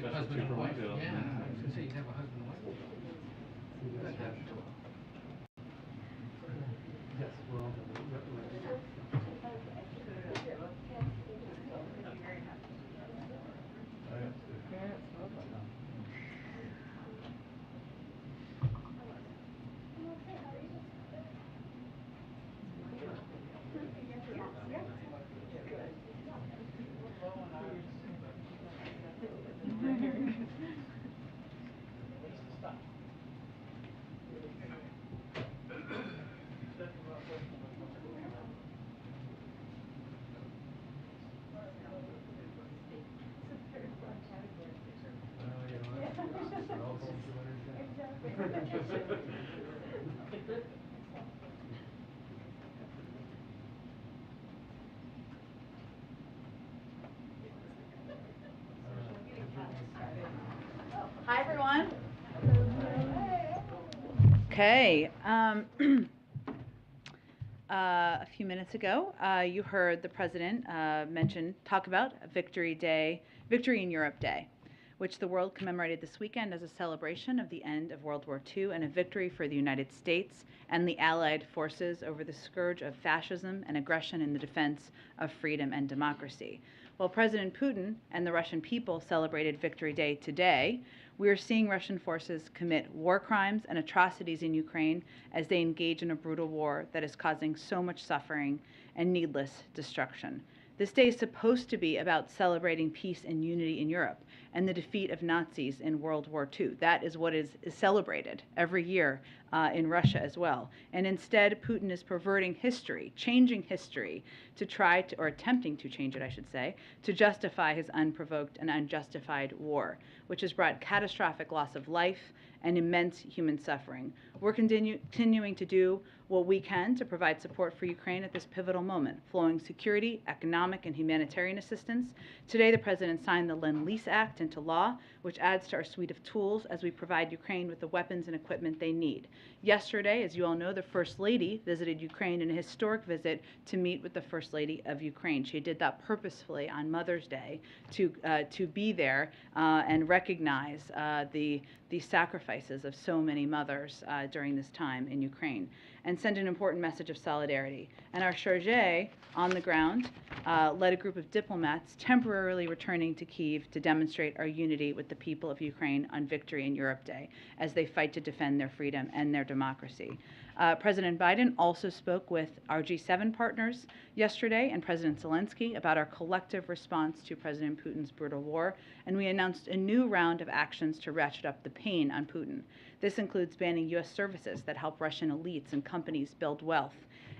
husband and wife. Yeah, I was gonna say you have a husband and wife. Yes, we're all Hi, everyone. Okay. A few minutes ago, you heard the president talk about Victory in Europe Day, which the world commemorated this weekend as a celebration of the end of World War II and a victory for the United States and the Allied forces over the scourge of fascism and aggression in the defense of freedom and democracy. While President Putin and the Russian people celebrated Victory Day today, we are seeing Russian forces commit war crimes and atrocities in Ukraine as they engage in a brutal war that is causing so much suffering and needless destruction. This day is supposed to be about celebrating peace and unity in Europe and the defeat of Nazis in World War II. That is what is celebrated every year in Russia as well. And instead, Putin is perverting history, changing history to or attempting to change it, I should say, to justify his unprovoked and unjustified war, which has brought catastrophic loss of life and immense human suffering. We're continuing to do what we can to provide support for Ukraine at this pivotal moment, flowing security, economic, and humanitarian assistance. Today, the president signed the Lend Lease Act into law, which adds to our suite of tools as we provide Ukraine with the weapons and equipment they need. Yesterday, as you all know, the First Lady visited Ukraine in a historic visit to meet with the First Lady of Ukraine. She did that purposefully on Mother's Day to be there and recognize the sacrifices of so many mothers during this time in Ukraine, and send an important message of solidarity. And our chargé on the ground led a group of diplomats temporarily returning to Kyiv to demonstrate our unity with the people of Ukraine on Victory in Europe Day as they fight to defend their freedom and their democracy. President Biden also spoke with our G7 partners yesterday and President Zelensky about our collective response to President Putin's brutal war, and we announced a new round of actions to ratchet up the pain on Putin. This includes banning U.S. services that help Russian elites and companies build wealth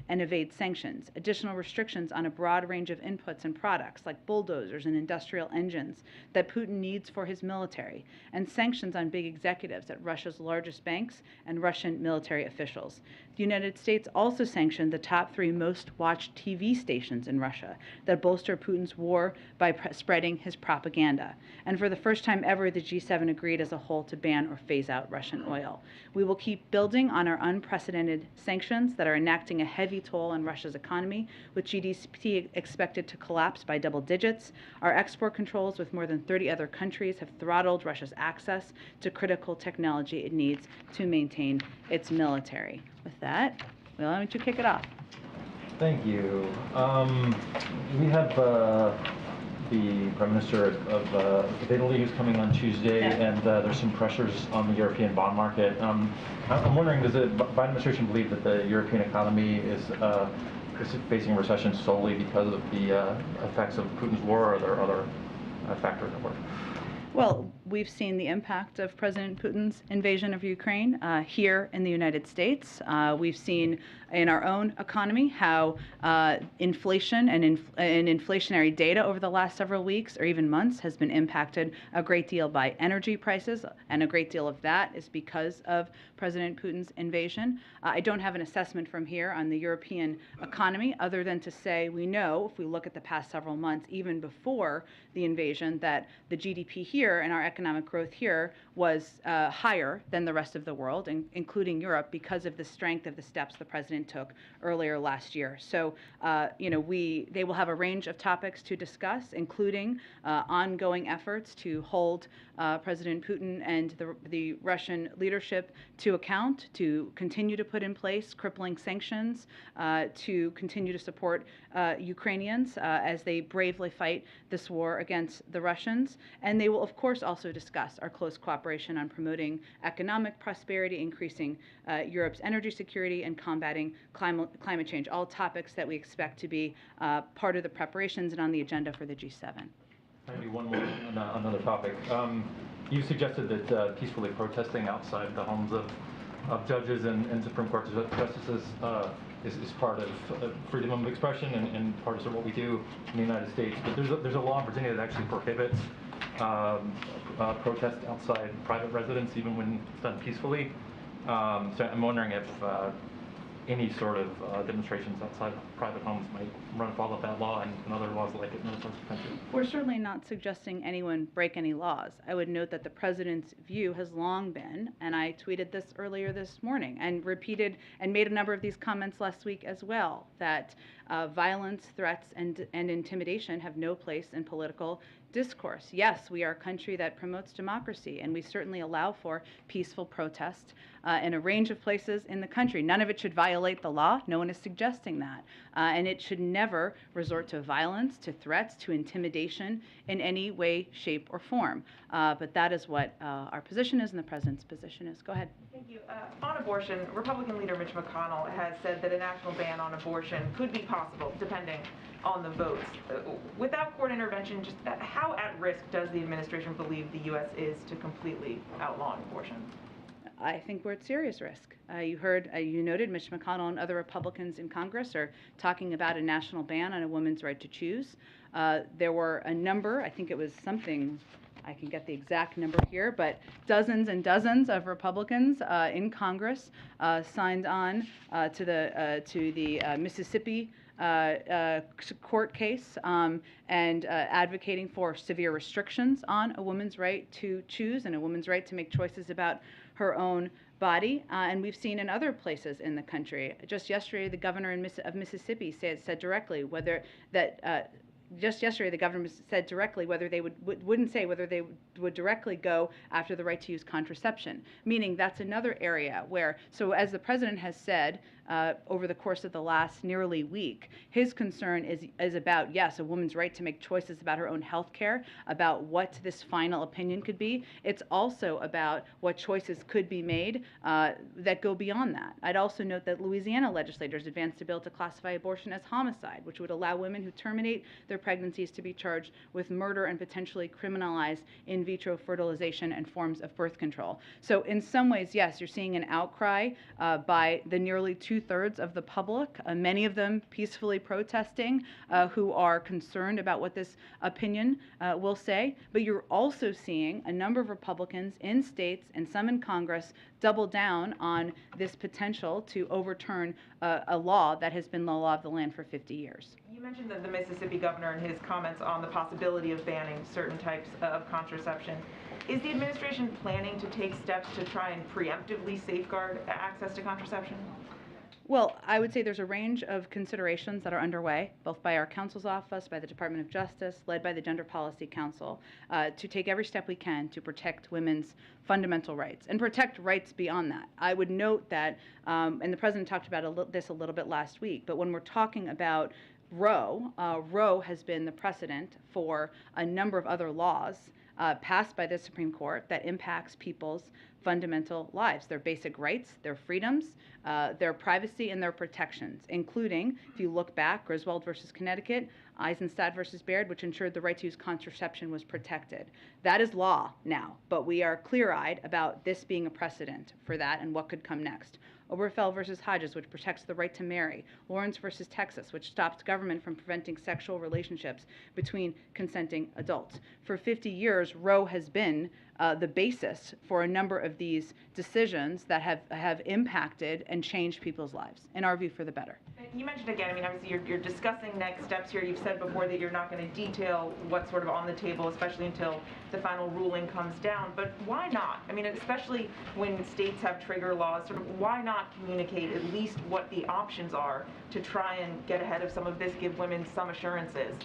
and evade sanctions, additional restrictions on a broad range of inputs and products like bulldozers and industrial engines that Putin needs for his military, and sanctions on big executives at Russia's largest banks and Russian military officials. The United States also sanctioned the top 3 most watched TV stations in Russia that bolster Putin's war by spreading his propaganda. And for the first time ever, the G7 agreed as a whole to ban or phase out Russian oil. We will keep building on our unprecedented sanctions that are enacting a heavy toll on Russia's economy, with GDP expected to collapse by double digits. Our export controls with more than 30 other countries have throttled Russia's access to critical technology it needs to maintain its military. With that, we'll allow me to kick it off. Thank you. We have the Prime Minister of Italy who's coming on Tuesday, and there's some pressures on the European bond market. I'm wondering, does the Biden administration believe that the European economy is facing recession solely because of the effects of Putin's war, or are there other factors at work? Well, we've seen the impact of President Putin's invasion of Ukraine here in the United States. We've seen in our own economy how inflation and inflationary data over the last several weeks or even months has been impacted a great deal by energy prices, and a great deal of that is because of President Putin's invasion. I don't have an assessment from here on the European economy other than to say we know, if we look at the past several months, even before the invasion, that the GDP here and our economic growth here was higher than the rest of the world, including Europe, because of the strength of the steps the president took earlier last year. So, they will have a range of topics to discuss, including ongoing efforts to hold President Putin and the Russian leadership to account, to continue to put in place crippling sanctions, to continue to support Ukrainians as they bravely fight this war against the Russians. And they will, of course, also discuss our close cooperation on promoting economic prosperity, increasing Europe's energy security, and combating climate change, all topics that we expect to be part of the preparations and on the agenda for the G7. Maybe one more on another topic. You suggested that peacefully protesting outside the homes of judges and Supreme Court justices is part of freedom of expression and part of what we do in the United States. But there's a law in Virginia that actually prohibits protest outside private residence, even when it's done peacefully. So I'm wondering if any sort of demonstrations outside private homes might run afoul of that law and other laws like it in other parts of the country. We're certainly not suggesting anyone break any laws. I would note that the president's view has long been, and I tweeted this earlier this morning and repeated and made a number of these comments last week as well, that violence, threats, and intimidation have no place in political discourse. Yes, we are a country that promotes democracy, and we certainly allow for peaceful protest in a range of places in the country. None of it should violate the law. No one is suggesting that. And it should never resort to violence, to threats, to intimidation in any way, shape, or form. But that is what our position is and the president's position is. Go ahead. Thank you. On abortion, Republican leader Mitch McConnell has said that a national ban on abortion could be possible, depending on the votes. Without court intervention, just how at risk does the administration believe the U.S. is to completely outlaw abortion? I think we're at serious risk. You noted Mitch McConnell and other Republicans in Congress are talking about a national ban on a woman's right to choose. There were a number, I think it was something, I can get the exact number here, but dozens and dozens of Republicans in Congress signed on to the Mississippi court case and advocating for severe restrictions on a woman's right to choose and a woman's right to make choices about her own body. And we've seen in other places in the country. Just yesterday, the governor of Mississippi said directly whether that. Just yesterday, the governor said directly whether they wouldn't say whether they would directly go after the right to use contraception, meaning that's another area where, so as the president has said over the course of the last nearly week, his concern is about, yes, a woman's right to make choices about her own health care, about what this final opinion could be. It's also about what choices could be made that go beyond that. I'd also note that Louisiana legislators advanced a bill to classify abortion as homicide, which would allow women who terminate their pregnancies to be charged with murder and potentially criminalize in vitro fertilization and forms of birth control. So in some ways, yes, you're seeing an outcry by the nearly 2/3 of the public, many of them peacefully protesting, who are concerned about what this opinion will say. But you're also seeing a number of Republicans in states and some in Congress double down on this potential to overturn a law that has been the law of the land for 50 years. You mentioned that the Mississippi governor and his comments on the possibility of banning certain types of contraception. Is the administration planning to take steps to try and preemptively safeguard access to contraception? Well, I would say there's a range of considerations that are underway, both by our counsel's office, by the Department of Justice, led by the Gender Policy Council, to take every step we can to protect women's fundamental rights and protect rights beyond that. I would note that, and the president talked about this a little bit last week, but when we're talking about Roe has been the precedent for a number of other laws passed by the Supreme Court that impacts people's fundamental lives, their basic rights, their freedoms, their privacy, and their protections, including, if you look back, Griswold versus Connecticut, Eisenstadt versus Baird, which ensured the right to use contraception was protected. That is law now, but we are clear-eyed about this being a precedent for that and what could come next. Obergefell versus Hodges, which protects the right to marry. Lawrence versus Texas, which stops government from preventing sexual relationships between consenting adults. For 50 years, Roe has been the basis for a number of these decisions that have impacted and changed people's lives, in our view, for the better. You mentioned again, I mean, obviously you're discussing next steps here. You've said before that you're not going to detail what's sort of on the table, especially until the final ruling comes down. But why not? I mean, especially when states have trigger laws, sort of why not communicate at least what the options are to try and get ahead of some of this, give women some assurances,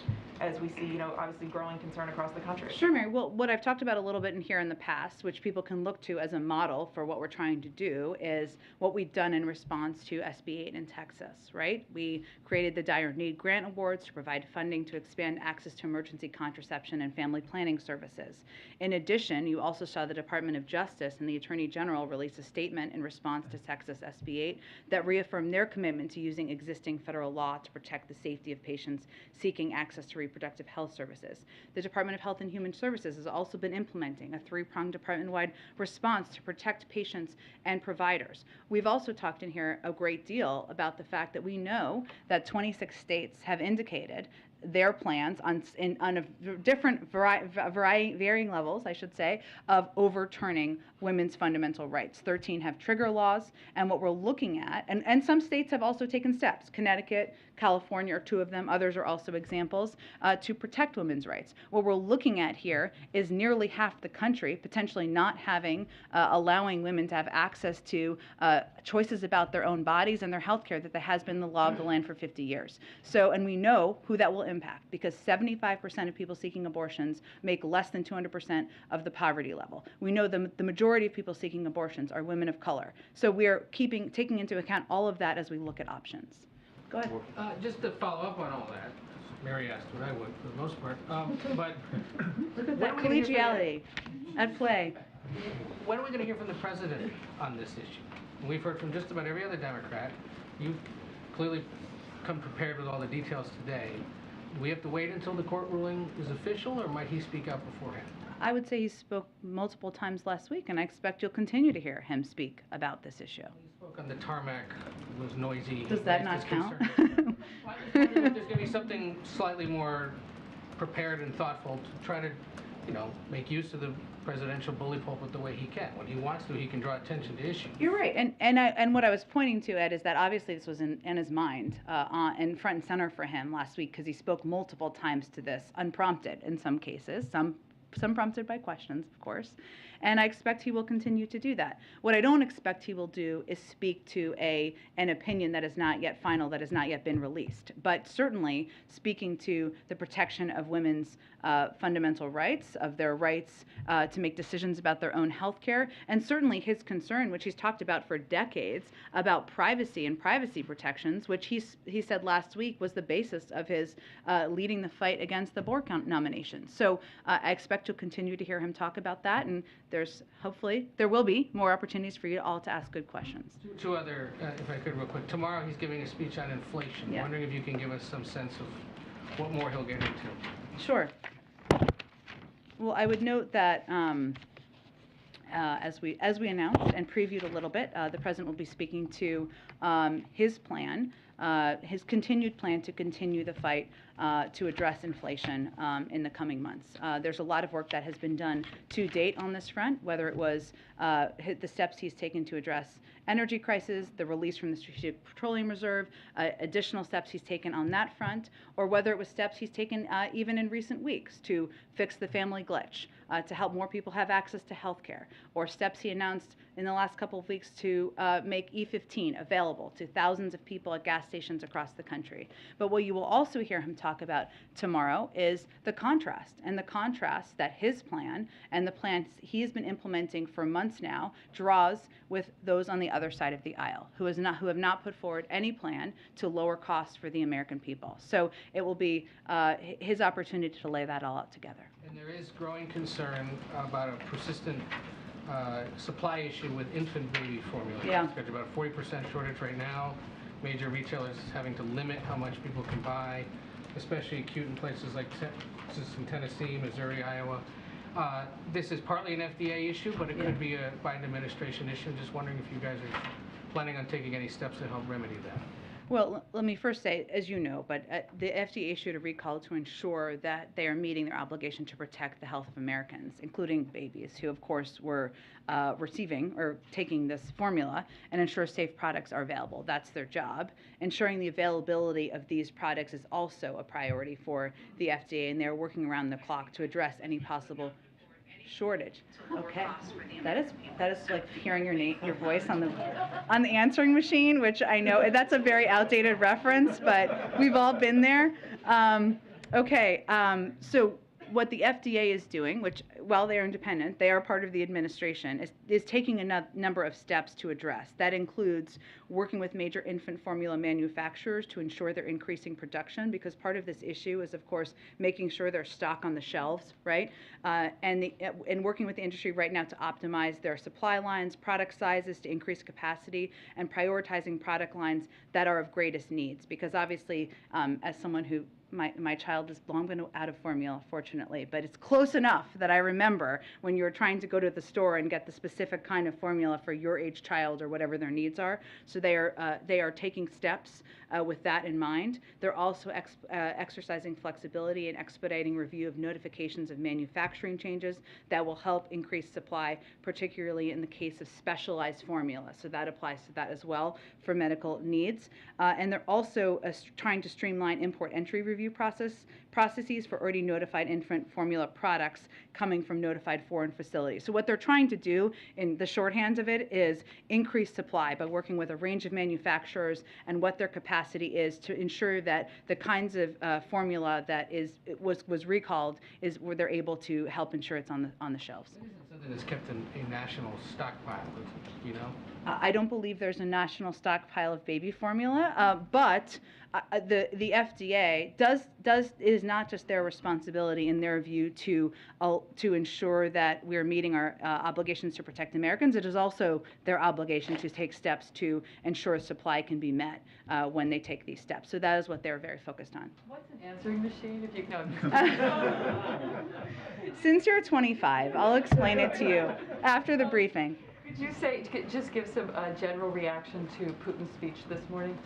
as we see, obviously growing concern across the country? Sure, Mary. Well, what I've talked about a little bit in here in the past, which people can look to as a model for what we're trying to do, is what we've done in response to SB 8 in Texas, right? We created the Dire Need Grant Awards to provide funding to expand access to emergency contraception and family planning services. In addition, you also saw the Department of Justice and the Attorney General release a statement in response to Texas SB 8 that reaffirmed their commitment to using existing federal law to protect the safety of patients seeking access to reproductive health services. The Department of Health and Human Services has also been implementing a three-pronged department-wide response to protect patients and providers. We've also talked in here a great deal about the fact that we know that 26 states have indicated their plans on a different varying levels, I should say, of overturning women's fundamental rights. 13 have trigger laws, and what we're looking at, and some states have also taken steps. Connecticut, California are two of them. Others are also examples to protect women's rights. What we're looking at here is nearly half the country potentially not allowing women to have access to choices about their own bodies and their health care that has been the law of the land for 50 years. So, and we know who that will impact, because 75% of people seeking abortions make less than 200% of the poverty level. We know the majority of people seeking abortions are women of color. So we are taking into account all of that as we look at options. Go ahead. Just to follow up on all that, Mary asked what I would for the most part, but Look at that collegiality at play. when are we going to hear from the president on this issue? We've heard from just about every other Democrat. You've clearly come prepared with all the details today. Do we have to wait until the court ruling is official, or might he speak out beforehand? I would say he spoke multiple times last week, and I expect you'll continue to hear him speak about this issue. He spoke on the tarmac, was noisy. Does that not count? Well, I'm just wondering if there's going to be something slightly more prepared and thoughtful to try to, make use of the presidential bully pulpit the way he can. When he wants to, he can draw attention to issues. You're right, and what I was pointing to, Ed, is that obviously this was in his mind and front and center for him last week, because he spoke multiple times to this, unprompted in some cases, some prompted by questions, of course, and I expect he will continue to do that. What I don't expect he will do is speak to an opinion that is not yet final, that has not yet been released, but certainly speaking to the protection of women's fundamental rights, of their rights to make decisions about their own health care, and certainly his concern, which he's talked about for decades, about privacy and privacy protections, which he said last week was the basis of his leading the fight against the Bork nomination. So I expect you'll continue to hear him talk about that, and there will be more opportunities for you all to ask good questions. Two other, if I could real quick. Tomorrow he's giving a speech on inflation. Yeah. Wondering if you can give us some sense of what more he'll get into. Sure. Well, I would note that as we announced and previewed a little bit, the president will be speaking to his plan, his continued plan to continue the fight to address inflation in the coming months. There's a lot of work that has been done to date on this front, whether it was the steps he's taken to address energy crisis, the release from the Strategic Petroleum Reserve, additional steps he's taken on that front, or whether it was steps he's taken even in recent weeks to fix the family glitch, to help more people have access to health care, or steps he announced in the last couple of weeks to make E15 available to thousands of people at gas stations across the country. But what you will also hear him talk about tomorrow is the contrast that his plan and the plans he has been implementing for months now draws with those on the other side of the aisle who have not put forward any plan to lower costs for the American people. So it will be his opportunity to lay that all out together. And there is growing concern about a persistent supply issue with infant baby formula. Yeah. There's about a 40% shortage right now. Major retailers having to limit how much people can buy, especially acute in places like Texas and Tennessee, Missouri, Iowa. This is partly an FDA issue, but it could be a Biden administration issue. Just wondering if you guys are planning on taking any steps to help remedy that. Well, let me first say, as you know, but the FDA issued a recall to ensure that they are meeting their obligation to protect the health of Americans, including babies, who, of course, were receiving or taking this formula, and ensure safe products are available. That's their job. Ensuring the availability of these products is also a priority for the FDA, and they're working around the clock to address any possible shortage. Okay, that is like hearing your voice on the answering machine, which I know that's a very outdated reference, but we've all been there. So what the FDA is doing, which while they're independent, they are part of the administration, is taking a number of steps to address. That includes working with major infant formula manufacturers to ensure they're increasing production, because part of this issue is, of course, making sure there's stock on the shelves, right? And working with the industry right now to optimize their supply lines, product sizes to increase capacity, and prioritizing product lines that are of greatest needs. Because obviously, as someone who my child has long been out of formula, fortunately, but it's close enough that I remember when you're trying to go to the store and get the specific kind of formula for your age child or whatever their needs are. So they are taking steps with that in mind. They're also exercising flexibility and expediting review of notifications of manufacturing changes that will help increase supply, particularly in the case of specialized formula. So that applies to that as well for medical needs. And they're also trying to streamline import entry review processes for already notified infant formula products coming from notified foreign facilities. So what they're trying to do in the shorthand of it is increase supply by working with a range of manufacturers and what their capacity is to ensure that the kinds of formula that was recalled is where they're able to help ensure it's on the shelves. What is it something that's kept in a national stockpile, you know? I don't believe there's a national stockpile of baby formula, but the FDA is not just their responsibility in their view to ensure that we're meeting our obligations to protect Americans. It is also their obligation to take steps to ensure supply can be met when they take these steps. So that is what they're very focused on. What's an answering machine? If you know. Since you're 25, I'll explain it to you after the briefing. Could you just give some general reaction to Putin's speech this morning?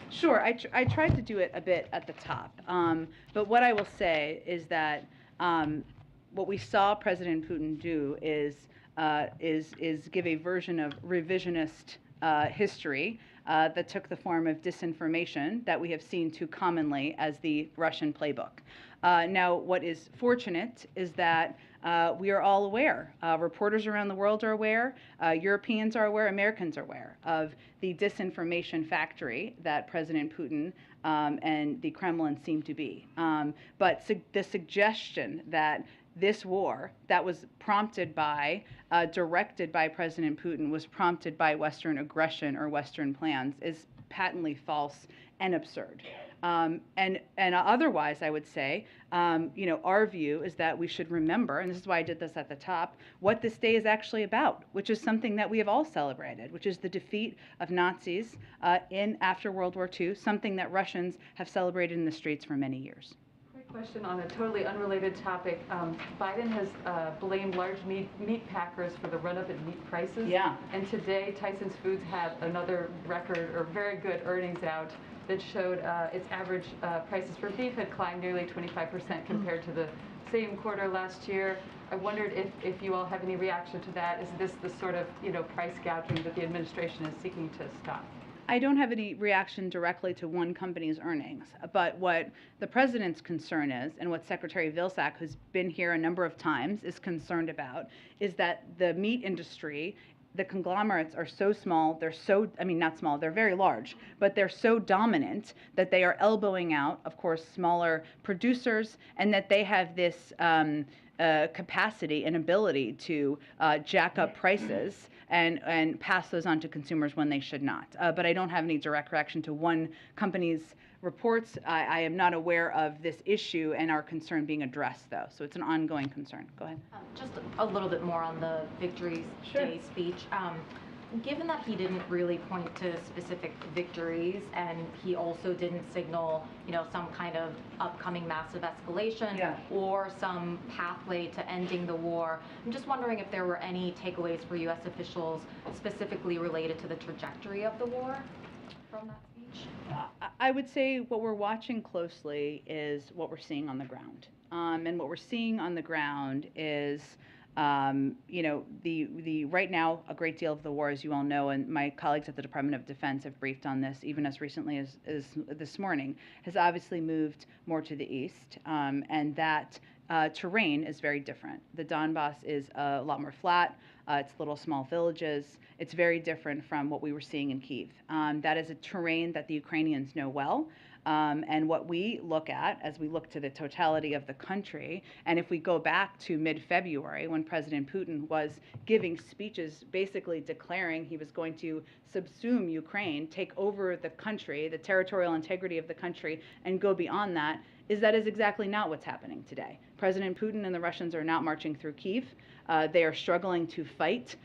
Sure, I tried to do it a bit at the top, but what I will say is that what we saw President Putin do is give a version of revisionist history that took the form of disinformation that we have seen too commonly as the Russian playbook. Now, what is fortunate is that we are all aware. Reporters around the world are aware. Europeans are aware. Americans are aware of the disinformation factory that President Putin and the Kremlin seem to be. But the suggestion that this war that was prompted by, directed by President Putin, was prompted by Western aggression or Western plans is patently false and absurd. And otherwise, I would say, our view is that we should remember, and this is why I did this at the top, what this day is actually about, which is something that we have all celebrated, which is the defeat of Nazis after World War II, something that Russians have celebrated in the streets for many years. Quick question on a totally unrelated topic. Biden has blamed large meat packers for the run-up in meat prices. Yeah. And today, Tyson's Foods had another record or very good earnings out that showed its average prices for beef had climbed nearly 25% compared to the same quarter last year. I wondered if you all have any reaction to that. Is this the sort of price gouging that the administration is seeking to stop? I don't have any reaction directly to one company's earnings, but what the president's concern is, and what Secretary Vilsack, who's been here a number of times, is concerned about, is that the meat industry, the conglomerates are so small, not small, they're very large, but they're so dominant that they are elbowing out, of course, smaller producers, and that they have this capacity and ability to jack up prices and pass those on to consumers when they should not. But I don't have any direct reaction to one company's reports. I am not aware of this issue and our concern being addressed, though. So it's an ongoing concern. Go ahead. Just a little bit more on the Victory Day speech. Given that he didn't really point to specific victories, and he also didn't signal, some kind of upcoming massive escalation or some pathway to ending the war, I'm just wondering if there were any takeaways for U.S. officials specifically related to the trajectory of the war from that speech? I would say what we're watching closely is what we're seeing on the ground. And what we're seeing on the ground is, the right now, a great deal of the war, as you all know, and my colleagues at the Department of Defense have briefed on this, even as recently as this morning, has obviously moved more to the east, and that terrain is very different. The Donbass is a lot more flat. It's little small villages. It's very different from what we were seeing in Kyiv. That is a terrain that the Ukrainians know well. And what we look at as we look to the totality of the country, and if we go back to mid-February when President Putin was giving speeches basically declaring he was going to subsume Ukraine, take over the country, the territorial integrity of the country, and go beyond that, that is exactly not what's happening today. President Putin and the Russians are not marching through Kyiv. They are struggling to fight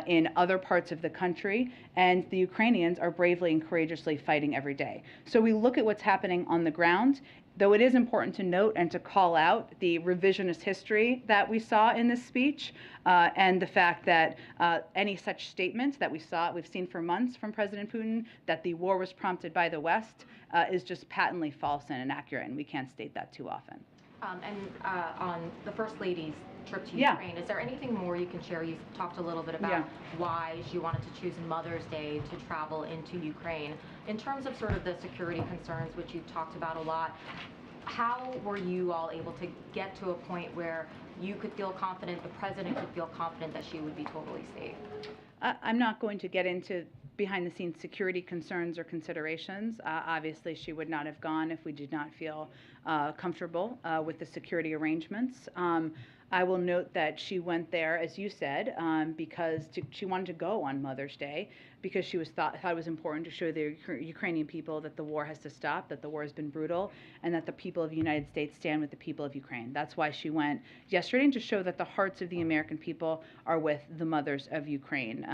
in other parts of the country, and the Ukrainians are bravely and courageously fighting every day. So we look at what's happening on the ground, though it is important to note and to call out the revisionist history that we saw in this speech, and the fact that any such statements that we've seen for months from President Putin, that the war was prompted by the West, is just patently false and inaccurate, and we can't state that too often. On the First Lady's trip to Yeah. Ukraine, is there anything more you can share? You've talked a little bit about why she wanted to choose Mother's Day to travel into Ukraine. In terms of sort of the security concerns, which you've talked about a lot, how were you all able to get to a point where you could feel confident, the president could feel confident that she would be totally safe? I'm not going to get into behind-the-scenes security concerns or considerations. Obviously, she would not have gone if we did not feel comfortable with the security arrangements. I will note that she went there, as you said, because she wanted to go on Mother's Day, because she thought it was important to show the Ukrainian people that the war has to stop, that the war has been brutal, and that the people of the United States stand with the people of Ukraine. That's why she went yesterday, to show that the hearts of the American people are with the mothers of Ukraine.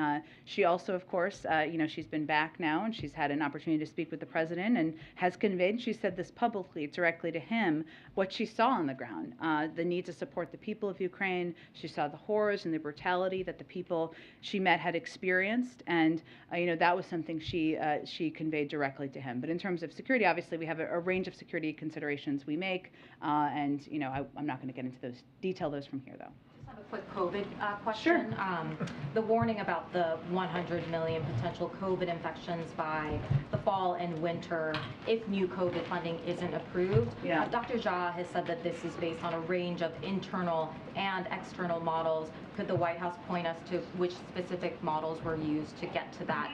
She also, of course, she's been back now, and she's had an opportunity to speak with the president, and has conveyed, she said this publicly, directly to him, what she saw on the ground, the need to support the people of Ukraine. She saw the horrors and the brutality that the people she met had experienced, and that was something she conveyed directly to him. But in terms of security, obviously we have a range of security considerations we make, and I'm not going to get into those from here, though. Just have a quick COVID question. Sure. The warning about the 100 million potential COVID infections by the fall and winter if new COVID funding isn't approved. Yeah. Dr. Jha has said that this is based on a range of internal and external models. Could the White House point us to which specific models were used to get to that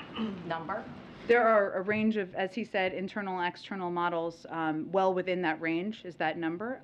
number? There are a range of, as he said, internal and external models. Well within that range is that number.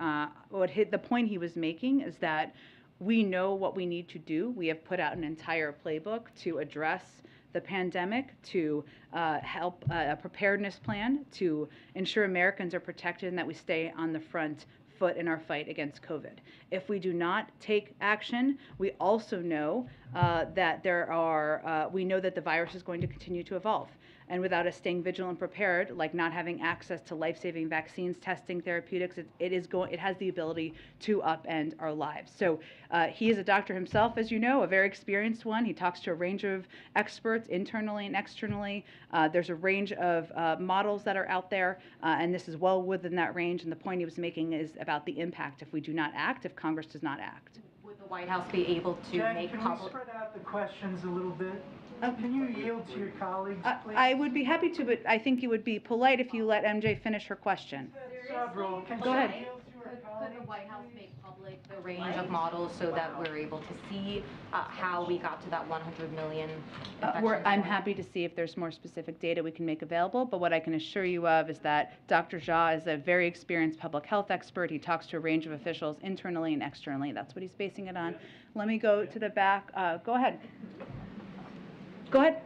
The point he was making is that we know what we need to do. We have put out an entire playbook to address the pandemic, to help a preparedness plan, to ensure Americans are protected and that we stay on the front foot in our fight against COVID. If we do not take action, we also know that we know that the virus is going to continue to evolve. And without us staying vigilant and prepared, like not having access to life-saving vaccines, testing, therapeutics, it has the ability to upend our lives. So he is a doctor himself, as you know, a very experienced one. He talks to a range of experts internally and externally. There's a range of models that are out there, and this is well within that range. And the point he was making is about the impact if we do not act, if Congress does not act. Would the White House be able to make Can public? we spread out the questions a little bit? Can you yield to your colleagues, please? I would be happy to, but I think it would be polite if you let MJ finish her question. Several. Can Go you ahead. yield to your Could the colleagues? White House make public the range of models so that we're able to see how we got to that 100 million infections? I'm happy to see if there's more specific data we can make available, but what I can assure you of is that Dr. Jha is a very experienced public health expert. He talks to a range of officials internally and externally. That's what he's basing it on. Let me go to the back. Go ahead. Go ahead.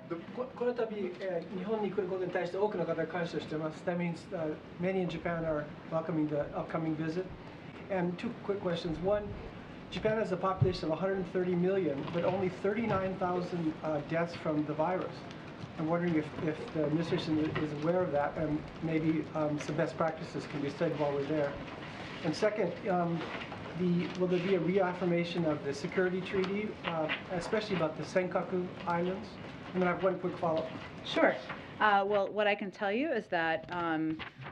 この度、日本に来ることに対して多くの方が感謝しています。That means many in Japan are welcoming the upcoming visit. And two quick questions. One, Japan has a population of 130 million, but only 39,000 deaths from the virus. I'm wondering if the administration is aware of that, and maybe some best practices can be studied while we're there. And second, will there be a reaffirmation of the security treaty, especially about the Senkaku Islands? And then I have one quick follow-up. Sure. Well, what I can tell you is that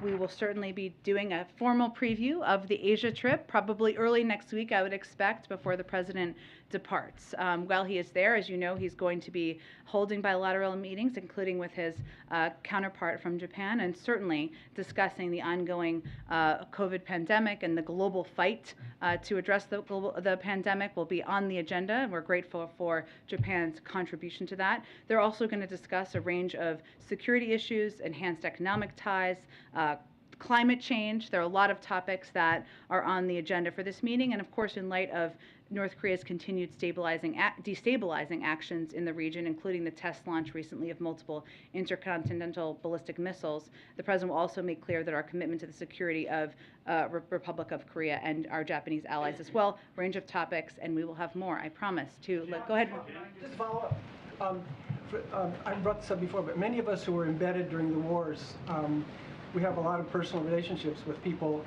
we will certainly be doing a formal preview of the Asia trip, probably early next week, I would expect, before the president departs. While he is there, as you know, he's going to be holding bilateral meetings, including with his counterpart from Japan, and certainly discussing the ongoing COVID pandemic and the global fight to address the pandemic will be on the agenda, and we're grateful for Japan's contribution to that. They're also going to discuss a range of security issues, enhanced economic ties, climate change. There are a lot of topics that are on the agenda for this meeting, and of course, in light of North Korea's continued destabilizing actions in the region, including the test launch recently of multiple intercontinental ballistic missiles, the President will also make clear that our commitment to the security of Republic of Korea and our Japanese allies as well, range of topics, and we will have more, I promise. Go ahead. Just follow up. I brought this up before, but many of us who were embedded during the wars, we have a lot of personal relationships with people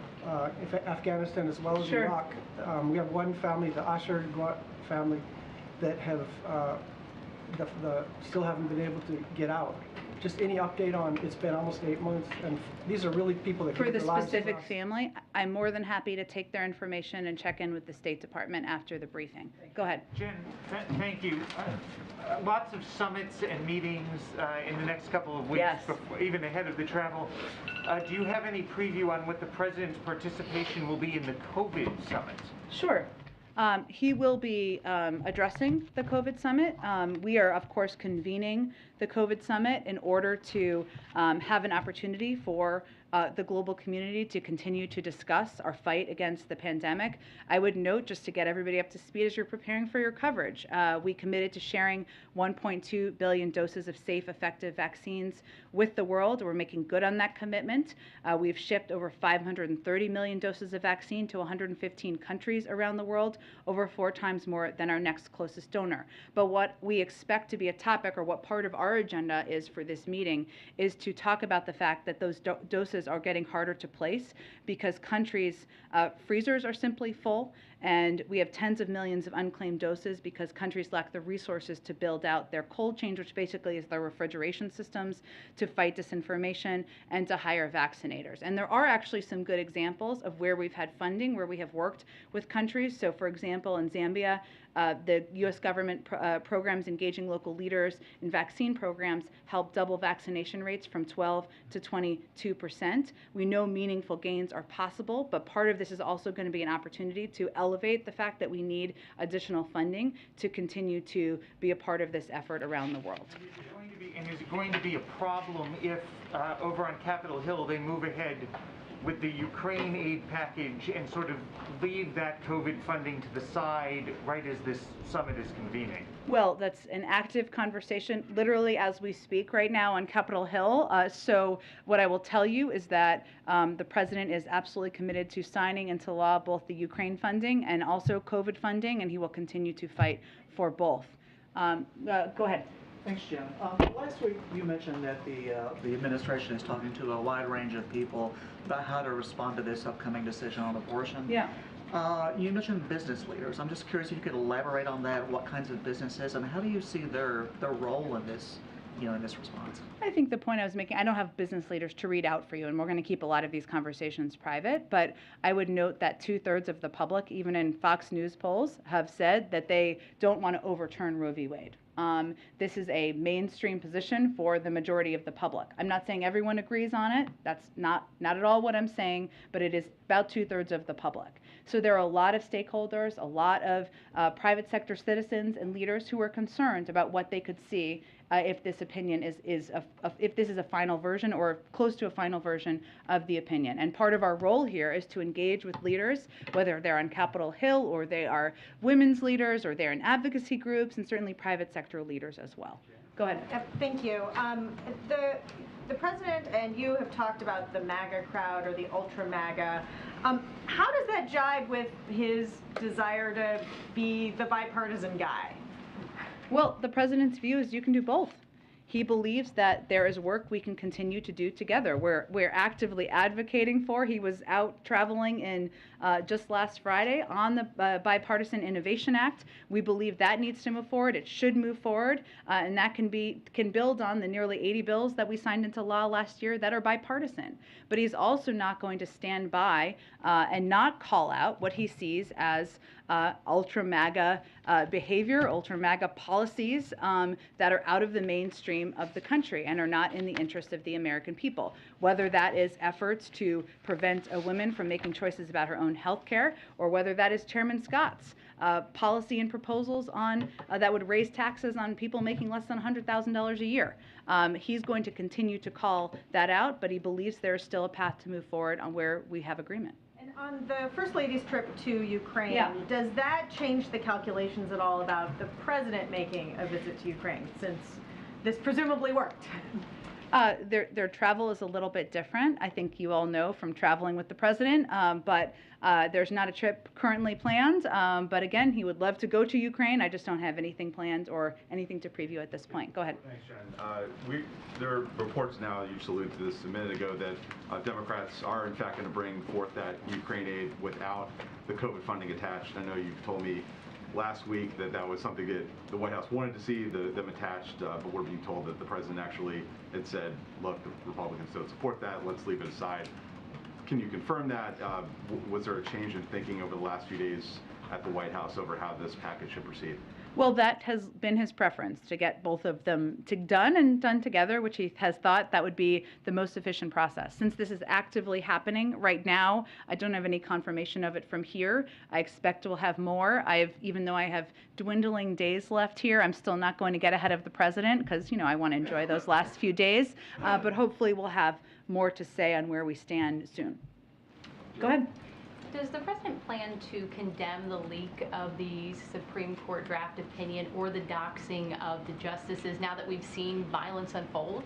in Afghanistan as well as Sure. Iraq. We have one family, the Asher family, that have still haven't been able to get out. Just any update on, it's been almost 8 months, and these are really people that For gave the their lives for specific us. family, I'm more than happy to take their information and check in with the State Department after the briefing. Go ahead. Jen, thank you. Lots of summits and meetings in the next couple of weeks, Yes. even ahead of the travel. Do you have any preview on what the President's participation will be in the COVID summit? Sure. He will be addressing the COVID summit. We are, of course, convening the COVID summit in order to have an opportunity for the global community to continue to discuss our fight against the pandemic. I would note, just to get everybody up to speed as you're preparing for your coverage, we committed to sharing 1.2 billion doses of safe, effective vaccines with the world. We're making good on that commitment. We've shipped over 530 million doses of vaccine to 115 countries around the world, over 4 times more than our next closest donor. But what we expect to be a topic, or what part of our agenda is for this meeting, is to talk about the fact that those doses are getting harder to place because countries' freezers are simply full, and we have tens of millions of unclaimed doses because countries lack the resources to build out their cold chain, which basically is their refrigeration systems, to fight disinformation and to hire vaccinators. And there are actually some good examples of where we've had funding, where we have worked with countries. So, for example, in Zambia, the U.S. government programs engaging local leaders in vaccine programs help double vaccination rates from 12 to 22%. We know meaningful gains are possible, but part of this is also going to be an opportunity to elevate the fact that we need additional funding to continue to be a part of this effort around the world. Is it going to be a problem if over on Capitol Hill they move ahead with the Ukraine aid package and sort of leave that COVID funding to the side right as this summit is convening? Well, that's an active conversation literally as we speak right now on Capitol Hill. So what I will tell you is that the President is absolutely committed to signing into law both the Ukraine funding and also COVID funding, and he will continue to fight for both. Go ahead. Thanks, Jen. Last week you mentioned that the administration is talking to a wide range of people about how to respond to this upcoming decision on abortion. Yeah. You mentioned business leaders. I'm just curious if you could elaborate on that. What kinds of businesses, and how do you see their role in this, in this response? I think the point I was making, I don't have business leaders to read out for you, and we're going to keep a lot of these conversations private, but I would note that 2/3 of the public, even in Fox News polls, have said that they don't want to overturn Roe v. Wade. This is a mainstream position for the majority of the public. I'm not saying everyone agrees on it. That's not at all what I'm saying, but it is about 2/3 of the public. So there are a lot of stakeholders, a lot of private sector citizens and leaders who are concerned about what they could see if this opinion if this is a final version or close to a final version of the opinion. And part of our role here is to engage with leaders, whether they're on Capitol Hill or they are women's leaders or they're in advocacy groups, and certainly private sector leaders as well. Go ahead. Thank you. The President and you have talked about the MAGA crowd or the ultra MAGA. How does that jibe with his desire to be the bipartisan guy? Well, the President's view is you can do both. He believes that there is work we can continue to do together. We're actively advocating for. He was out traveling in just last Friday on the Bipartisan Innovation Act. We believe that needs to move forward. It should move forward, and that can build on the nearly 80 bills that we signed into law last year that are bipartisan. But he's also not going to stand by and not call out what he sees as ultra MAGA behavior, ultra MAGA policies that are out of the mainstream of the country and are not in the interest of the American people. Whether that is efforts to prevent a woman from making choices about her own health care, or whether that is Chairman Scott's policy and proposals on that would raise taxes on people making less than $100,000 a year. He's going to continue to call that out, but he believes there is still a path to move forward on where we have agreement. And on the First Lady's trip to Ukraine, Yeah. does that change the calculations at all about the president making a visit to Ukraine, since this presumably worked? Their travel is a little bit different. I think you all know from traveling with the president, but there's not a trip currently planned. But again, he would love to go to Ukraine. I just don't have anything planned or anything to preview at this point. Go ahead. Thanks, Jen. There are reports now, you just alluded to this a minute ago, that Democrats are in fact going to bring forth that Ukraine aid without the COVID funding attached. I know you've told me last week that that was something that the White House wanted to see them attached, but we're being told that the president actually had said, look, the Republicans don't support that, let's leave it aside. Can you confirm that? Was there a change in thinking over the last few days at the White House over how this package should proceed? Well, that has been his preference, to get both of them done together, which he has thought that would be the most efficient process. Since this is actively happening right now, I don't have any confirmation of it from here. I expect we'll have more. Even though I have dwindling days left here, I'm still not going to get ahead of the president because, I want to enjoy those last few days. But hopefully we'll have more to say on where we stand soon. Go ahead. Does the president plan to condemn the leak of the Supreme Court draft opinion or the doxing of the justices now that we've seen violence unfold?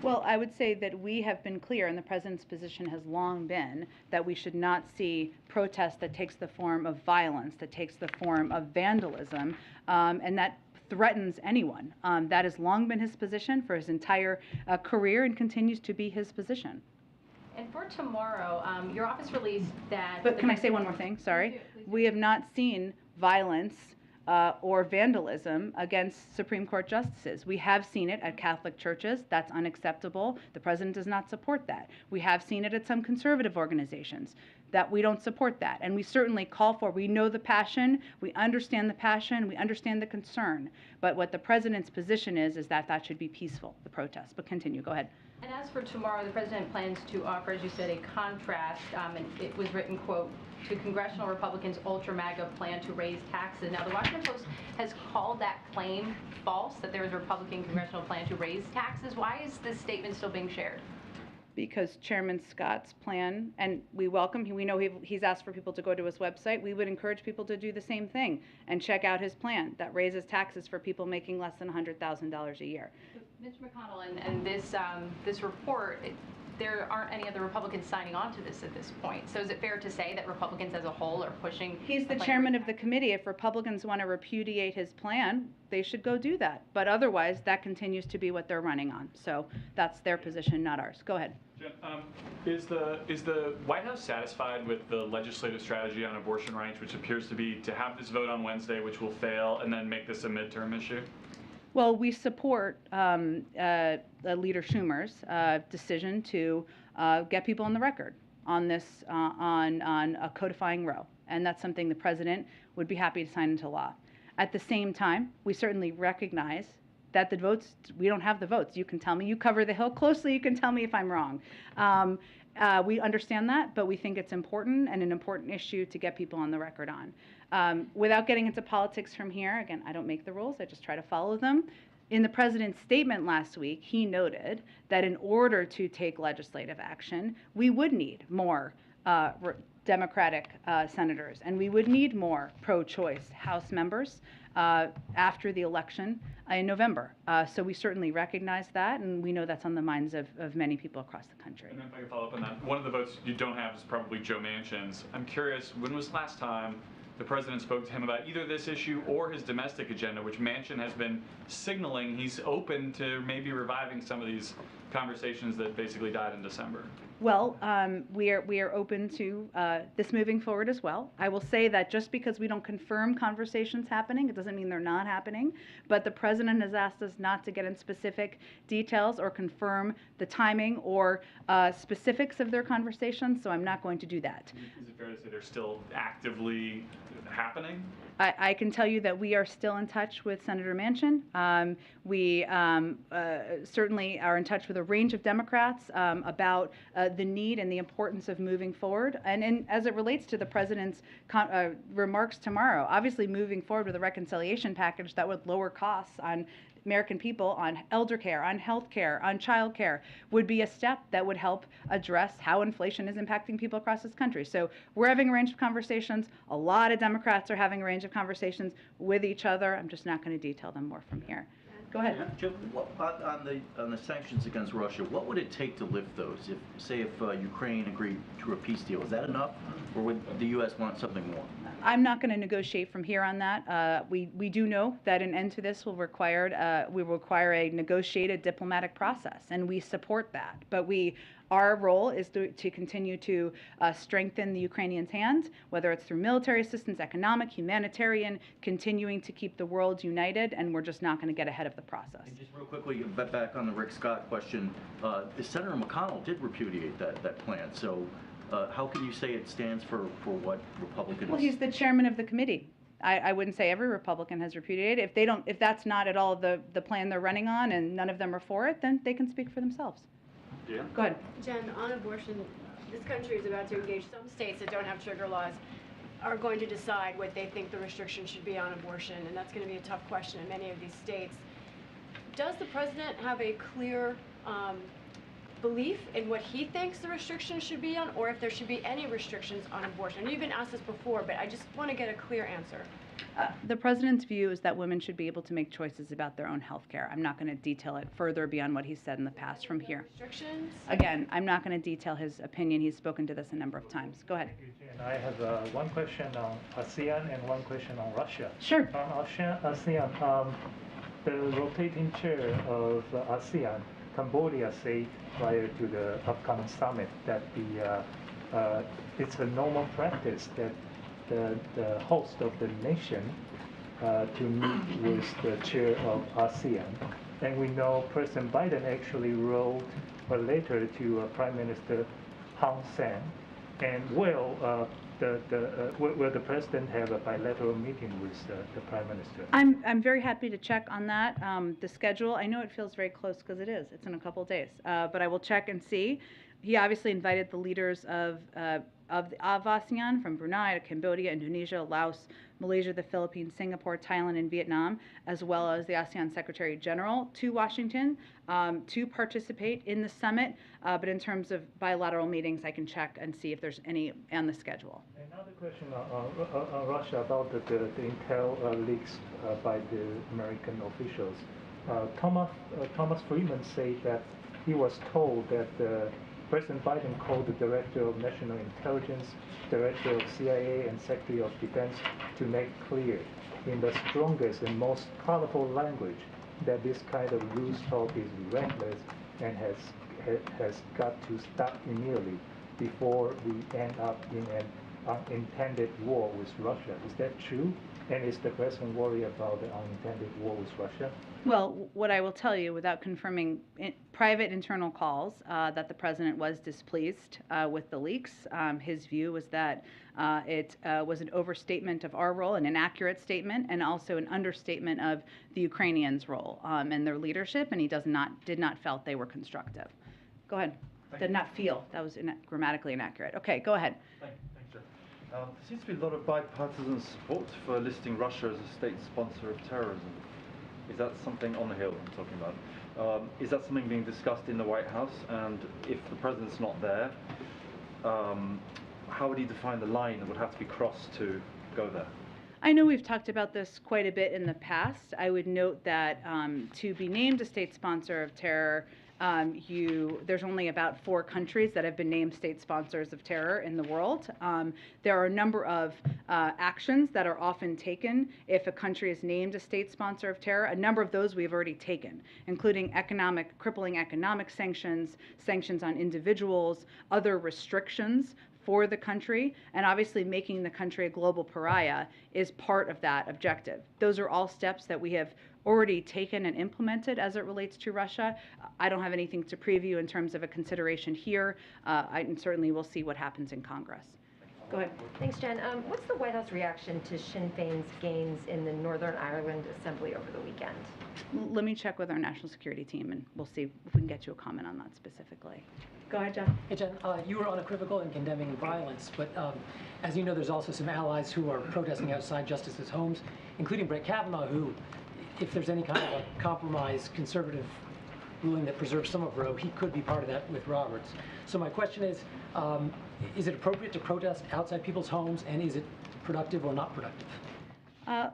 Well, I would say that we have been clear, and the president's position has long been, that we should not see protest that takes the form of violence, that takes the form of vandalism, and that threatens anyone. That has long been his position for his entire career and continues to be his position. And for tomorrow, your office released that... But can I say one more thing? Sorry. Please do. We have not seen violence or vandalism against Supreme Court justices. We have seen it at Catholic churches. That's unacceptable. The president does not support that. We have seen it at some conservative organizations. That we don't support that. And we certainly call for, we know the passion, we understand the passion, we understand the concern. But what the president's position is that that should be peaceful, the protest. But continue, go ahead. And as for tomorrow, the president plans to offer, as you said, a contrast, and it was written, quote, to congressional Republicans' ultra-MAGA plan to raise taxes. Now, the Washington Post has called that claim false, that there is a Republican congressional plan to raise taxes. Why is this statement still being shared? Because Chairman Scott's plan, and we know he's asked for people to go to his website. We would encourage people to do the same thing and check out his plan that raises taxes for people making less than $100,000 a year. Mitch McConnell and this report, there aren't any other Republicans signing on to this at this point. So is it fair to say that Republicans as a whole are pushing? He's the chairman of the committee. If Republicans want to repudiate his plan, they should go do that. But otherwise, that continues to be what they're running on. So that's their position, not ours. Go ahead. Jen, is the White House satisfied with the legislative strategy on abortion rights, which appears to be to have this vote on Wednesday, which will fail, and then make this a midterm issue? Well, we support Leader Schumer's decision to get people on the record on this, on codifying Roe, and that's something the president would be happy to sign into law. At the same time, we certainly recognize that the votes, we don't have the votes. You can tell me, you cover the Hill closely, you can tell me if I'm wrong. We understand that, but we think it's important and an important issue to get people on the record on. Without getting into politics from here, again, I don't make the rules, I just try to follow them. In the president's statement last week, he noted that in order to take legislative action, we would need more Democratic senators, and we would need more pro-choice House members after the election in November. So we certainly recognize that, and we know that's on the minds of many people across the country. And if I can follow up on that, one of the votes you don't have is probably Joe Manchin's. I'm curious, when was the last time the president spoke to him about either this issue or his domestic agenda, which Manchin has been signaling he's open to maybe reviving some of these conversations that basically died in December. Well, we are open to this moving forward as well. I will say that just because we don't confirm conversations happening, it doesn't mean they're not happening. But the president has asked us not to get in specific details or confirm the timing or specifics of their conversations, so I'm not going to do that. Is it fair to say they're still actively happening? I can tell you that we are still in touch with Senator Manchin. We certainly are in touch with a range of Democrats about the need and the importance of moving forward. And as it relates to the president's remarks tomorrow, obviously moving forward with a reconciliation package that would lower costs on American people, on elder care, on health care, on child care, would be a step that would help address how inflation is impacting people across this country. So we're having a range of conversations. A lot of Democrats are having a range of conversations with each other. I'm just not going to detail them more from here. Go ahead. Jim, on the sanctions against Russia, what would it take to lift those? If Ukraine agreed to a peace deal, is that enough, or would the U.S. want something more? I'm not going to negotiate from here on that. We do know that an end to this will require a negotiated diplomatic process, and we support that. But our role is to continue to strengthen the Ukrainians' hand, whether it's through military assistance, economic, humanitarian, continuing to keep the world united, and we're just not going to get ahead of the process. And just real quickly, back on the Rick Scott question, Senator McConnell did repudiate that plan. So how can you say it stands for what Republicans? Well, he's the chairman of the committee. I wouldn't say every Republican has repudiated. If that's not at all the plan they're running on, and none of them are for it, then they can speak for themselves. Yeah. Go ahead. Jen, on abortion, this country is about to engage. Some states that don't have trigger laws are going to decide what they think the restrictions should be on abortion, and that's going to be a tough question in many of these states. Does the president have a clear belief in what he thinks the restrictions should be on, or if there should be any restrictions on abortion? And you've been asked this before, but I just want to get a clear answer. The president's view is that women should be able to make choices about their own health care. I'm not going to detail it further beyond what he said in the past from here. Restrictions? Again, I'm not going to detail his opinion. He's spoken to this a number of times. Go ahead. I have one question on ASEAN and one question on Russia. Sure. On ASEAN, the rotating chair of ASEAN, Cambodia, said prior to the upcoming summit that it's a normal practice that the host of the nation to meet with the chair of ASEAN. And we know President Biden actually wrote a letter to Prime Minister Hun Sen, and will the president have a bilateral meeting with the Prime Minister? I'm very happy to check on that. The schedule, I know it feels very close because it is. It's in a couple of days. But I will check and see. He obviously invited the leaders of ASEAN, from Brunei to Cambodia, Indonesia, Laos, Malaysia, the Philippines, Singapore, Thailand, and Vietnam, as well as the ASEAN Secretary General to Washington to participate in the summit. But in terms of bilateral meetings, I can check and see if there's any on the schedule. Another question on Russia about the intel leaks by the American officials. Thomas Friedman said that he was told that President Biden called the Director of National Intelligence, Director of CIA, and Secretary of Defense to make clear in the strongest and most colorful language that this kind of loose talk is reckless and has got to stop immediately before we end up in an unintended war with Russia. Is that true? And is the president worried about the unintended war with Russia? Well, what I will tell you, without confirming private internal calls, that the president was displeased with the leaks. His view was that it was an overstatement of our role, an inaccurate statement, and also an understatement of the Ukrainians' role and their leadership, and he did not felt they were constructive. Go ahead. Did not feel. That was grammatically inaccurate. Okay, go ahead. Thanks, Jeff. There seems to be a lot of bipartisan support for listing Russia as a state sponsor of terrorism. Is that something on the Hill I'm talking about? Is that something being discussed in the White House? And if the president's not there, how would he define the line that would have to be crossed to go there? I know we've talked about this quite a bit in the past. I would note that to be named a state sponsor of terror There's only about 4 countries that have been named state sponsors of terror in the world. There are a number of actions that are often taken if a country is named a state sponsor of terror. A number of those we've already taken, including crippling economic sanctions, sanctions on individuals, other restrictions for the country, and obviously making the country a global pariah is part of that objective. Those are all steps that we have already taken and implemented as it relates to Russia. I don't have anything to preview in terms of a consideration here, and certainly we'll see what happens in Congress. Go ahead. Thanks, Jen. What's the White House reaction to Sinn Féin's gains in the Northern Ireland Assembly over the weekend? Let me check with our national security team, and we'll see if we can get you a comment on that specifically. Go ahead, John. Hey, Jen, you were unequivocal in condemning violence, but as you know, there's also some allies who are protesting outside Justice's homes, including Brett Kavanaugh, who, if there's any kind of a compromise conservative ruling that preserves some of Roe, he could be part of that with Roberts. So my question is it appropriate to protest outside people's homes, and is it productive or not productive?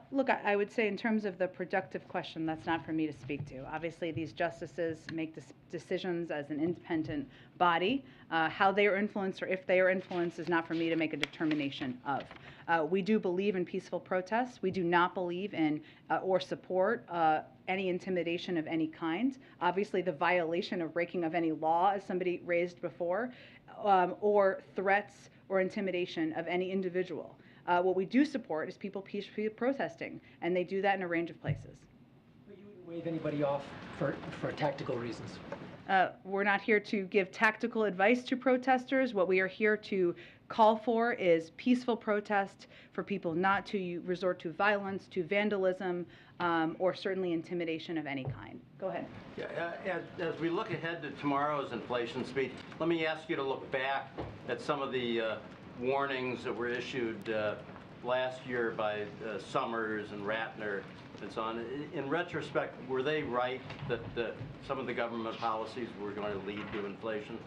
Look, I would say in terms of the productive question, that's not for me to speak to. Obviously, these justices make decisions as an independent body. How they are influenced or if they are influenced is not for me to make a determination of. We do believe in peaceful protests. We do not believe in or support any intimidation of any kind. Obviously, the violation or breaking of any law, as somebody raised before, or threats or intimidation of any individual. What we do support is people peacefully protesting, and they do that in a range of places. But you wouldn't wave anybody off for tactical reasons. We're not here to give tactical advice to protesters. What we are here to call for is peaceful protest, for people not to resort to violence, to vandalism, or certainly intimidation of any kind. Go ahead. Yeah, as we look ahead to tomorrow's inflation speech, let me ask you to look back at some of the warnings that were issued last year by Summers and Ratner and so on. In retrospect, were they right that some of the government policies were going to lead to inflation?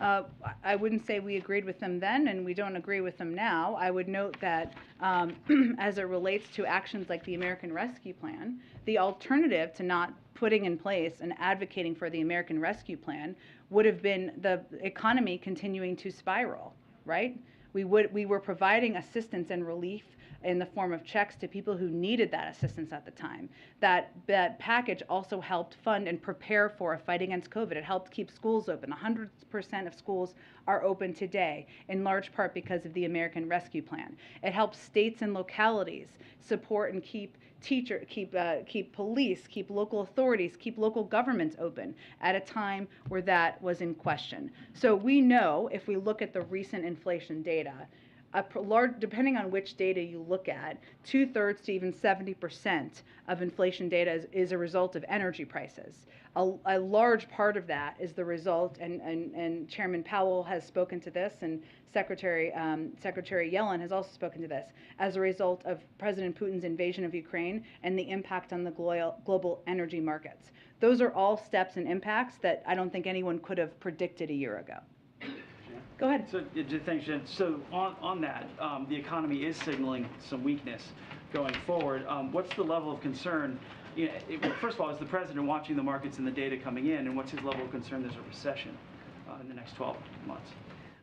I wouldn't say we agreed with them then, and we don't agree with them now. I would note that as it relates to actions like the American Rescue Plan, the alternative to not putting in place and advocating for the American Rescue Plan would have been the economy continuing to spiral, right? We were providing assistance and relief in the form of checks to people who needed that assistance at the time. That package also helped fund and prepare for a fight against COVID. It helped keep schools open. 100% of schools are open today, in large part because of the American Rescue Plan. It helps states and localities support and keep police, keep local authorities, keep local governments open at a time where that was in question. So we know, if we look at the recent inflation data, depending on which data you look at, 2/3 to even 70% of inflation data is a result of energy prices. A large part of that is the result, and Chairman Powell has spoken to this, and Secretary Yellen has also spoken to this, as a result of President Putin's invasion of Ukraine and the impact on the global energy markets. Those are all steps and impacts that I don't think anyone could have predicted a year ago. Go ahead. So, thanks, Jen. So on that, the economy is signaling some weakness going forward. What's the level of concern? First of all, is the president watching the markets and the data coming in, and what's his level of concern there's a recession in the next 12 months?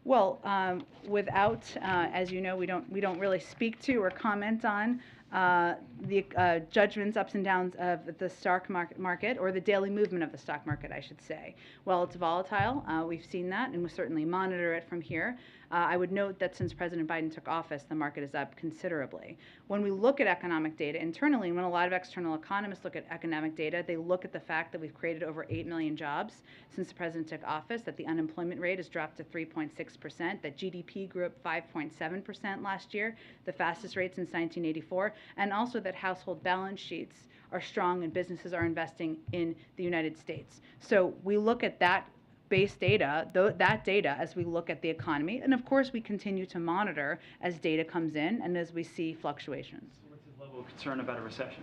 Well, as you know, we don't really speak to or comment on the judgments, ups and downs of the stock market, or the daily movement of the stock market, I should say. Well, it's volatile. We've seen that, and we certainly monitor it from here. I would note that since President Biden took office, the market is up considerably. When we look at economic data internally, and when a lot of external economists look at economic data, they look at the fact that we've created over 8 million jobs since the president took office, that the unemployment rate has dropped to 3.6%, that GDP grew up 5.7% last year, the fastest rate since 1984, and also that household balance sheets are strong and businesses are investing in the United States. So we look at that base data, that data, as we look at the economy, and of course we continue to monitor as data comes in and as we see fluctuations. So what's his level of concern about a recession?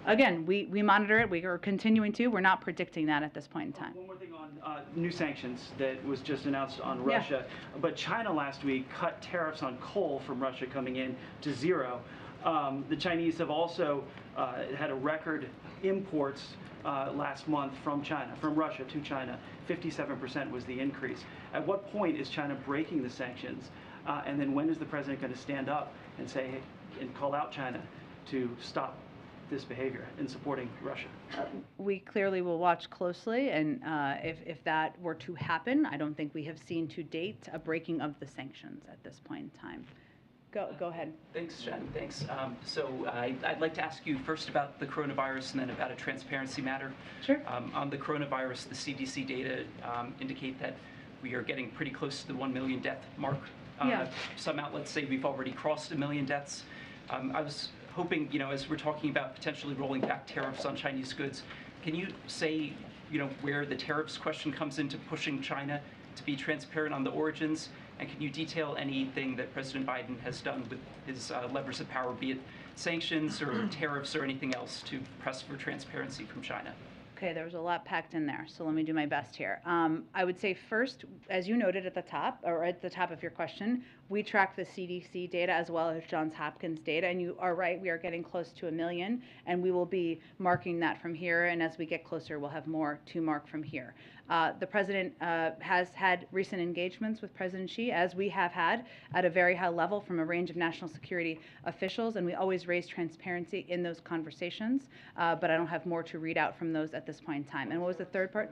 Again, we monitor it. We are continuing to. We're not predicting that at this point in time. One more thing on new sanctions that was just announced on Russia. Yeah. But China last week cut tariffs on coal from Russia coming in to 0. The Chinese have also had a record imports last month from China, from Russia to China. 57% was the increase. At what point is China breaking the sanctions? And then when is the president going to stand up and say, and call out China to stop this behavior in supporting Russia? We clearly will watch closely, and if that were to happen, I don't think we have seen to date a breaking of the sanctions at this point in time. Go ahead. Thanks, Jen. Thanks. I'd like to ask you first about the coronavirus and then about a transparency matter. Sure. On the coronavirus, the CDC data indicate that we are getting pretty close to the 1 million death mark. Yeah. Some outlets say we've already crossed 1 million deaths. I was hoping, as we're talking about potentially rolling back tariffs on Chinese goods, can you say, where the tariffs question comes into pushing China to be transparent on the origins? And can you detail anything that President Biden has done with his levers of power, be it sanctions or tariffs or anything else, to press for transparency from China? Okay, there was a lot packed in there, so let me do my best here. I would say first, as you noted at the top, or at the top of your question, we track the CDC data as well as Johns Hopkins data, and you are right, we are getting close to 1 million, and we will be marking that from here, and as we get closer, we'll have more to mark from here. The president has had recent engagements with President Xi, as we have had, at a very high level from a range of national security officials, and we always raise transparency in those conversations, but I don't have more to read out from those at this point in time. And what was the third part?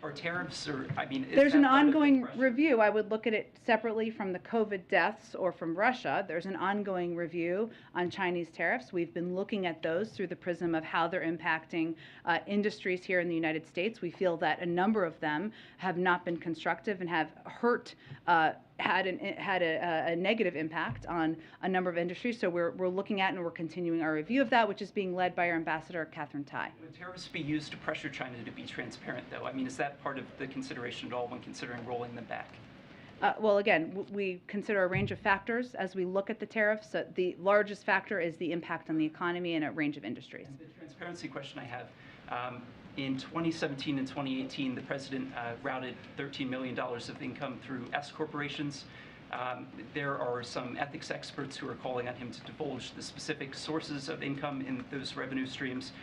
Or tariffs, or, is There's an that part of the ongoing question? review. I would look at it separately from the COVID deaths or from Russia. There's an ongoing review on Chinese tariffs. We've been looking at those through the prism of how they're impacting industries here in the United States. We feel that a number of them have not been constructive and have hurt, had a negative impact on a number of industries. So we're looking at and we're continuing our review of that, which is being led by our ambassador, Catherine Tai. Would tariffs be used to pressure China to be transparent, though? I mean, is that part of the consideration at all when considering rolling them back? Well, again, we consider a range of factors as we look at the tariffs. The largest factor is the impact on the economy and a range of industries. And the transparency question I have, in 2017 and 2018, the president routed $13 million of income through S corporations. There are some ethics experts who are calling on him to divulge the specific sources of income in those revenue streams.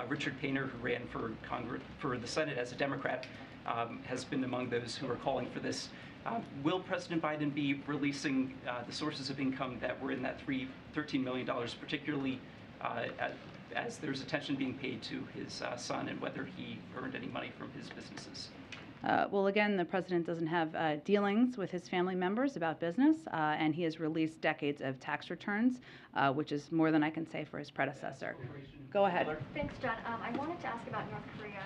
Richard Painter, who ran for the Senate as a Democrat, has been among those who are calling for this. Will President Biden be releasing the sources of income that were in that $13 million, particularly as there's attention being paid to his son and whether he earned any money from his businesses? Well, again, the president doesn't have dealings with his family members about business, and he has released decades of tax returns, which is more than I can say for his predecessor. Go ahead. Thanks, John. I wanted to ask about North Korea.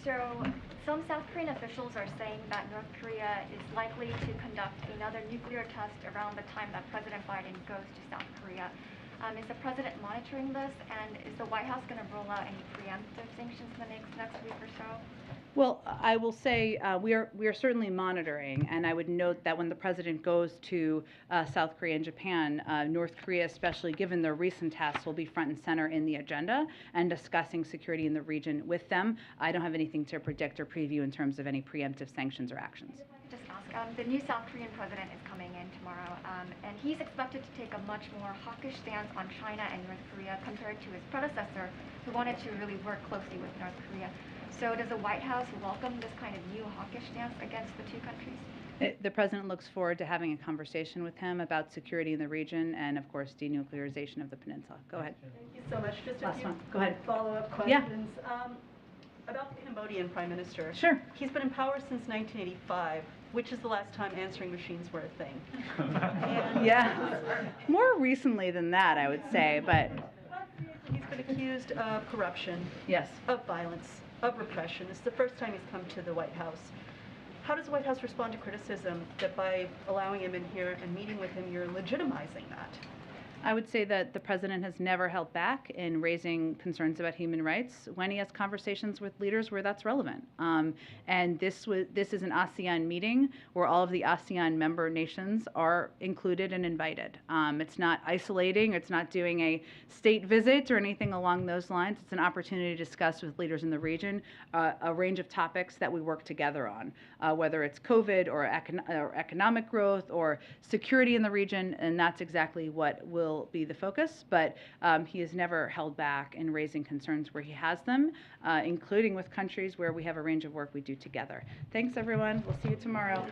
So some South Korean officials are saying that North Korea is likely to conduct another nuclear test around the time that President Biden goes to South Korea. Is the president monitoring this, and is the White House going to roll out any preemptive sanctions in the next week or so? Well, I will say we are certainly monitoring, and I would note that when the president goes to South Korea and Japan, North Korea, especially given their recent tasks, will be front and center in the agenda and discussing security in the region with them. I don't have anything to predict or preview in terms of any preemptive sanctions or actions. Just ask, the new South Korean president is coming in tomorrow, and he's expected to take a much more hawkish stance on China and North Korea compared to his predecessor, who wanted to really work closely with North Korea. So does the White House welcome this kind of new hawkish stance against the two countries? The president looks forward to having a conversation with him about security in the region and, of course, denuclearization of the peninsula. Go ahead. Thank you so much. Just a Last few one. Go ahead. follow-up Yeah. questions. About the Cambodian Prime Minister. Sure. He's been in power since 1985, which is the last time answering machines were a thing. Yeah. More recently than that, I would say, but He's been accused of corruption. Yes. Of violence, of repression. It's the first time he's come to the White House. How does the White House respond to criticism that by allowing him in here and meeting with him, you're legitimizing that? I would say that the president has never held back in raising concerns about human rights when he has conversations with leaders where that's relevant. And this is an ASEAN meeting where all of the ASEAN member nations are included and invited. It's not isolating, it's not doing a state visit or anything along those lines. It's an opportunity to discuss with leaders in the region a range of topics that we work together on, whether it's COVID or economic growth or security in the region, and that's exactly what will will be the focus, but he has never held back in raising concerns where he has them, including with countries where we have a range of work we do together. Thanks, everyone. We'll see you tomorrow.